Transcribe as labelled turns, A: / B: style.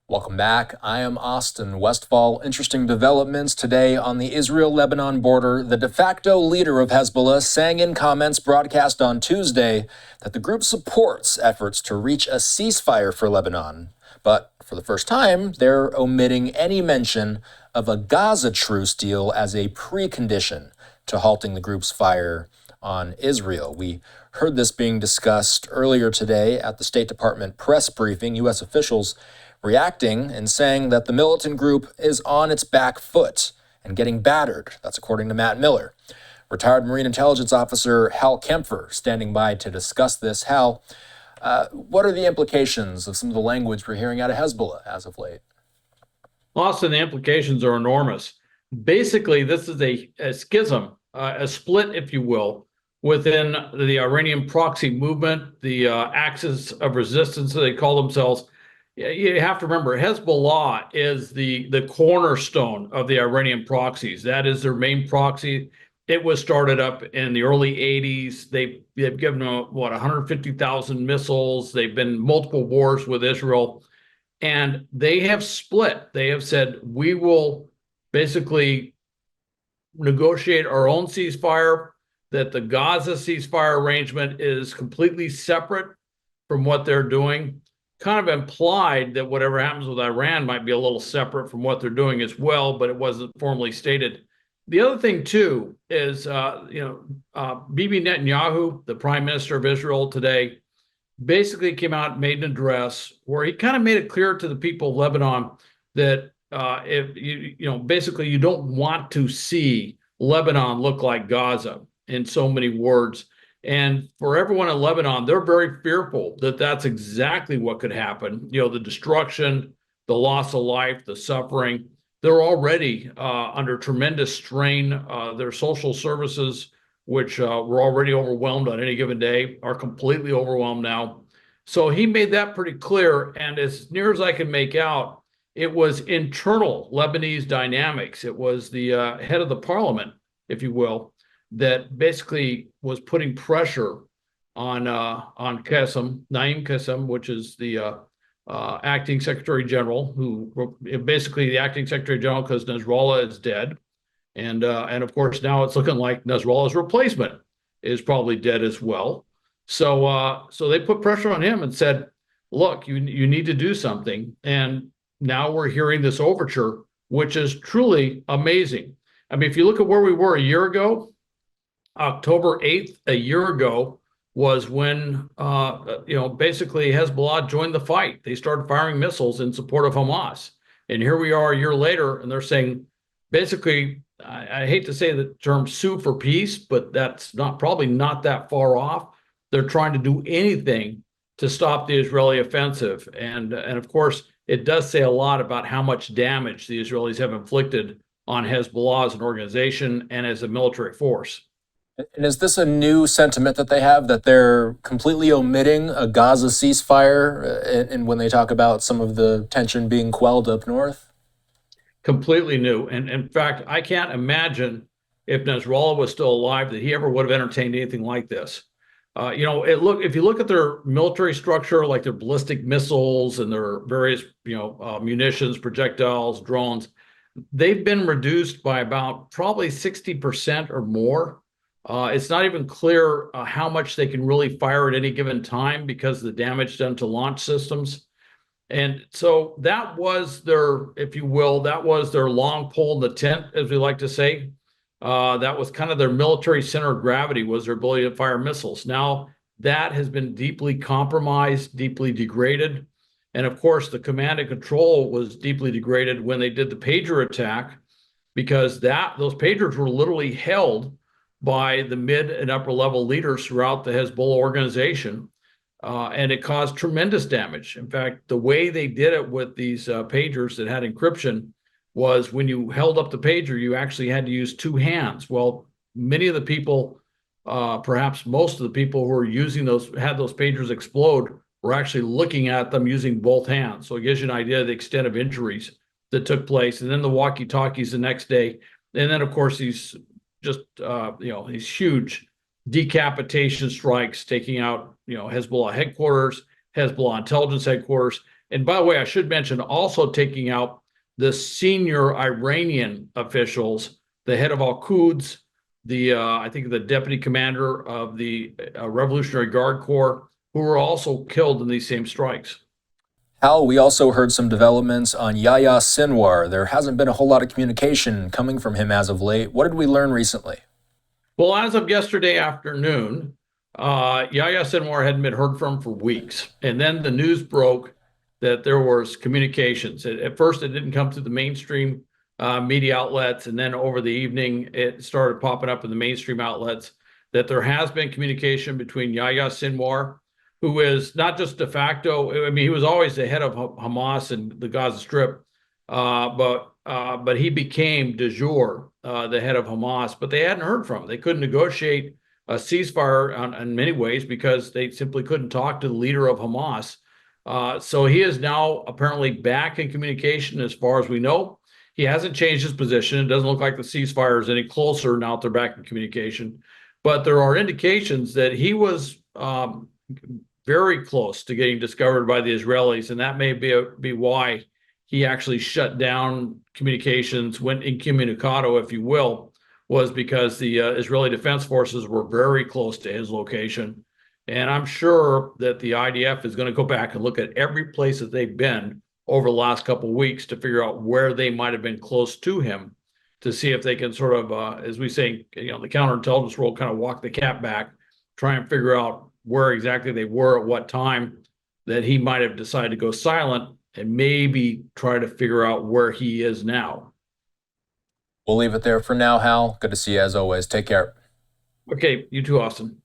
A: Welcome back. I am Austin Westfall. Interesting developments today on the Israel-Lebanon border. The de facto leader of Hezbollah sang in comments broadcast on Tuesday that the group supports efforts to reach a ceasefire for Lebanon. But for the first time, they're omitting any mention of a Gaza truce deal as a precondition to halting the group's fire on Israel. We heard this being discussed earlier today at the State Department press briefing. U.S. officials reacting and saying that the militant group is on its back foot and getting battered. That's according to Matt Miller. Retired Marine Intelligence Officer Hal Kempfer standing by to discuss this. Hal, what are the implications of some of the language we're hearing out of Hezbollah as of late?
B: Austin, the implications are enormous. Basically, this is a schism, a split, if you will, within the Iranian proxy movement, the axis of resistance that they call themselves. You have to remember, Hezbollah is the cornerstone of the Iranian proxies. That is their main proxy. It was started up in the early 80s. They've given them, 150,000 missiles. They've been multiple wars with Israel. And they have split. They have said, we will basically negotiate our own ceasefire, that the Gaza ceasefire arrangement is completely separate from what they're doing. Kind of implied that whatever happens with Iran might be a little separate from what they're doing as well, but it wasn't formally stated. The other thing, too, is, Bibi Netanyahu, the prime minister of Israel today, basically came out and made an address where he kind of made it clear to the people of Lebanon that basically you don't want to see Lebanon look like Gaza in so many words. And for everyone in Lebanon, they're very fearful that that's exactly what could happen. The destruction, the loss of life, the suffering. They're already under tremendous strain. Their social services, which were already overwhelmed on any given day, are completely overwhelmed now. So he made that pretty clear. And as near as I can make out, it was internal Lebanese dynamics. It was the head of the parliament, if you will, that basically was putting pressure on Qassem, Naim Qassem, which is the acting Secretary General, who basically the acting Secretary General because Nasrallah is dead. And of course, now it's looking like Nasrallah's replacement is probably dead as well. So they put pressure on him and said, look, you need to do something. And now we're hearing this overture, which is truly amazing. I mean, if you look at where we were a year ago, October 8th, a year ago, was when, basically Hezbollah joined the fight. They started firing missiles in support of Hamas. And here we are a year later, and they're saying, basically, I hate to say the term sue for peace, but that's probably not that far off. They're trying to do anything to stop the Israeli offensive. And of course, it does say a lot about how much damage the Israelis have inflicted on Hezbollah as an organization and as a military force.
A: And is this a new sentiment that they have, that they're completely omitting a Gaza ceasefire and when they talk about some of the tension being quelled up north?
B: Completely new. And in fact, I can't imagine if Nasrallah was still alive that he ever would have entertained anything like this. If you look at their military structure, like their ballistic missiles and their various, munitions, projectiles, drones, they've been reduced by about probably 60% or more. It's not even clear how much they can really fire at any given time because of the damage done to launch systems. And so that was their, if you will, that was their long pole in the tent, as we like to say. That was kind of their military center of gravity, was their ability to fire missiles. Now that has been deeply compromised, deeply degraded. And of course, the command and control was deeply degraded when they did the pager attack, because those pagers were literally held by the mid and upper level leaders throughout the Hezbollah organization. And it caused tremendous damage. In fact, the way they did it with these pagers that had encryption was when you held up the pager, you actually had to use two hands. Well, many of the people, perhaps most of the people who were using had those pagers explode, were actually looking at them using both hands. So it gives you an idea of the extent of injuries that took place. And then the walkie-talkies the next day. And then, of course, these huge decapitation strikes taking out, Hezbollah headquarters, Hezbollah intelligence headquarters. And by the way, I should mention also taking out the senior Iranian officials, the head of Al-Quds, I think the deputy commander of the Revolutionary Guard Corps, who were also killed in these same strikes.
A: Hal, we also heard some developments on Yahya Sinwar. There hasn't been a whole lot of communication coming from him as of late. What did we learn recently?
B: Well, as of yesterday afternoon, Yahya Sinwar hadn't been heard from for weeks. And then the news broke that there was communications. At first, it didn't come to the mainstream media outlets. And then over the evening, it started popping up in the mainstream outlets that there has been communication between Yahya Sinwar, who is not just de facto, I mean, he was always the head of Hamas and the Gaza Strip, but he became de jure the head of Hamas, but they hadn't heard from him. They couldn't negotiate a ceasefire in many ways because they simply couldn't talk to the leader of Hamas. So he is now apparently back in communication as far as we know. He hasn't changed his position. It doesn't look like the ceasefire is any closer now that they're back in communication. But there are indications that he was very close to getting discovered by the Israelis, and that may be why he actually shut down communications, went incommunicado, if you will, was because the Israeli Defense Forces were very close to his location. And I'm sure that the IDF is going to go back and look at every place that they've been over the last couple of weeks to figure out where they might have been close to him, to see if they can sort of, as we say, the counterintelligence world, kind of walk the cat back, try and figure out where exactly they were at what time that he might have decided to go silent, and maybe try to figure out where he is now.
A: We'll leave it there for now, Hal. Good to see you as always. Take care.
B: Okay, you too, Austin.